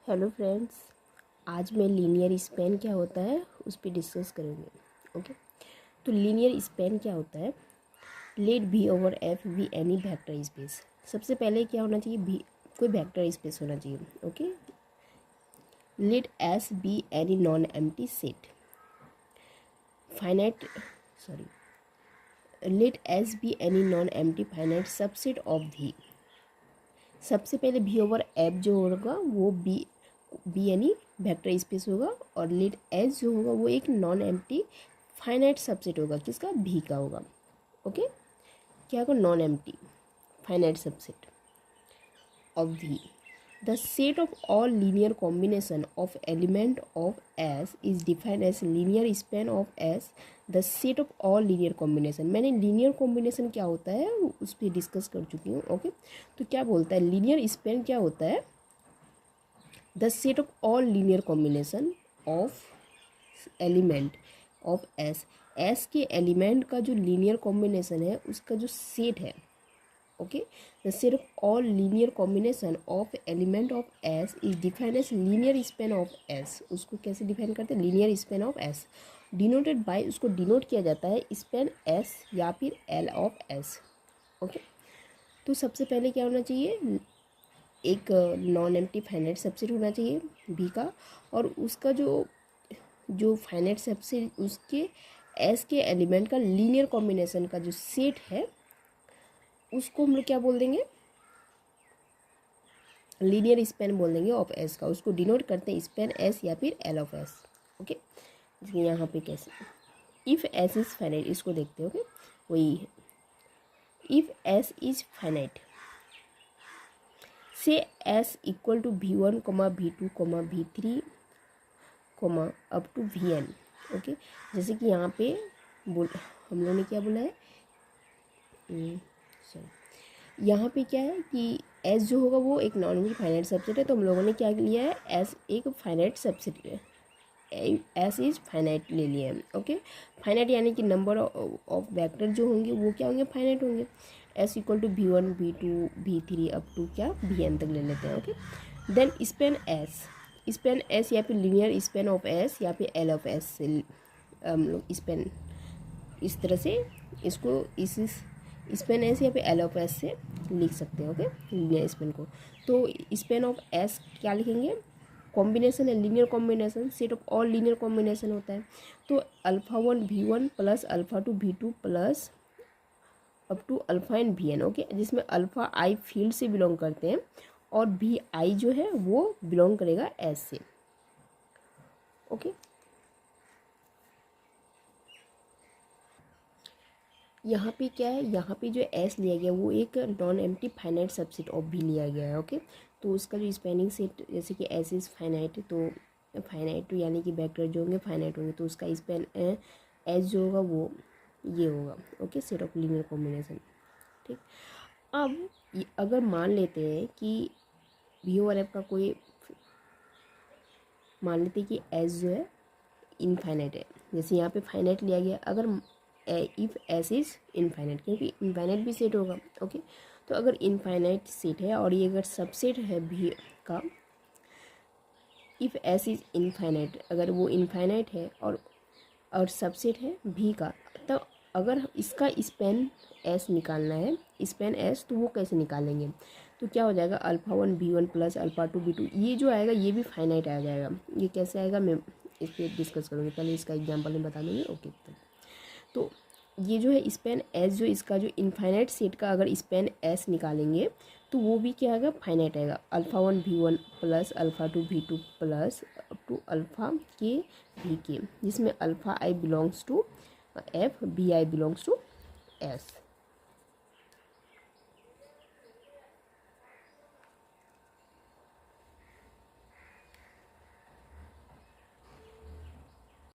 Hello friends, आज मैं linear span क्या होता है उस पर डिस्कस करेंगे। ओके, तो लीनियर स्पैन क्या होता है। Let V over F be any vector space. सबसे पहले क्या होना चाहिए, भी कोई वेक्टर स्पेस होना चाहिए। Okay, let S be any non empty set finite let S be any non empty finite subset of V. सबसे पहले भी ओवर एफ जो होगा वो बी यानी वेक्टर स्पेस होगा, और लेट एस जो होगा वो एक नॉन एम्प्टी फाइनाइट सबसेट होगा। किसका? भी का होगा। ओके, क्या होगा? Non empty finite subset of भी। The set of all linear combination of element of S is defined as linear span of S. The set of all linear combination, मैंने linear combination क्या होता है उस पर discuss कर चुकी हूँ। ओके, तो क्या बोलता है लीनियर स्पैन क्या होता है? The set of all linear combination of element of S. S के एलिमेंट का जो लीनियर कॉम्बिनेशन है उसका जो सेट है। Okay, the set of all linear combination of element of S is defined as linear span of S. उसको कैसे define करते हैं? Linear span of S denoted by, उसको डिनोट किया जाता है स्पैन एस या फिर एल ऑफ एस। ओके, तो सबसे पहले क्या होना चाहिए? एक नॉन एम्प्टी फाइनाइट सबसेट होना चाहिए बी का, और उसका जो जो फाइनाइट सबसेट उसके एस के एलिमेंट का लीनियर कॉम्बिनेशन का जो सेट है उसको हम लोग क्या बोल देंगे? लीनियर स्पैन बोल देंगे ऑफ एस का। उसको डिनोट करते हैं स्पैन एस या फिर एल ऑफ एस। ओके, इसलिए यहाँ पे कैसे इफ़ एस इज़ फाइनाइट, इसको देखते हैं। ओके, वही है इफ़ एस इज़ फाइनाइट से S equal to V1, V2, V3, up to Vn। Okay, जैसे कि यहाँ पे हम लोगों ने क्या बोला है, सॉरी, यहाँ पे क्या है कि एस जो होगा वो एक नॉन फाइनाइट सबसेट है, तो हम लोगों ने क्या लिया है? एस एक फाइनाइट सबसेट है, एस इज फाइनाइट ले लिया है। ओके, फाइनाइट यानी कि नंबर ऑफ वेक्टर जो होंगे वो क्या होंगे? फाइनाइट होंगे। S equal to V1, V2, V3 up to क्या Vn तक ले लेते हैं। ओके, देन स्पेन एस या फिर लीनियर स्पेन ऑफ एस या फिर एल ऑफ एस से हम लोग स्पेन इस तरह से इसको इस स्पेन एस या फिर एल ऑफ एस से लिख सकते हैं। ओके, लीनियर स्पेन को। तो स्पेन ऑफ एस क्या लिखेंगे? कॉम्बिनेशन है, linear combination, set of all linear combination होता है। तो alpha 1 V1 plus alpha 2 V2 plus up to alpha n Vn। Okay, जिसमें अल्फ़ा आई फील्ड से बिलोंग करते हैं और भी आई जो है वो बिलोंग करेगा एस से। ओके, यहाँ पे क्या है? यहाँ पे जो एस लिया गया वो एक non empty finite subset of भी लिया गया है। ओके, तो उसका जो स्पैनिंग सेट, जैसे कि एस इज फाइनाइट, तो फाइनाइट तो यानी कि वेक्टर जो होंगे फाइनाइट होंगे, तो उसका स्पैन एस जो होगा वो ये होगा। Okay, set of linear combination. ठीक, अब अगर मान लेते हैं कि वी ओवर एफ का कोई, मान लेते हैं कि एस जो है इनफाइनाइट है, जैसे यहाँ पे फाइनाइट लिया गया। अगर इफ़ एस इज़ इनफाइनाइट, क्योंकि इनफाइनाइट भी सेट होगा। ओके, तो अगर इनफाइनाइट सेट है और ये अगर सबसेट है भी का, इफ़ एस इज़ इनफाइनाइट, अगर वो इनफाइनाइट है और सबसेट है भी का, तो अगर इसका स्पेन एस निकालना है, स्पेन एस, तो वो कैसे निकालेंगे? तो क्या हो जाएगा? Alpha 1 V1 plus alpha 2 V2, ये जो आएगा ये भी फाइनाइट आ जाएगा। ये कैसे आएगा मैं इस पर डिस्कस करूँगी, पहले इसका एग्जाम्पल मैं बता दूँगी। ओके, तो ये जो है स्पेन एस, जो इसका जो इनफाइनाइट सेट का अगर स्पेन एस निकालेंगे तो वो भी क्या आएगा? फाइनाइट आएगा। Alpha 1 V1 plus alpha 2 V2 plus up to alpha k V k, जिसमें alpha i belongs to F, b i belongs to S.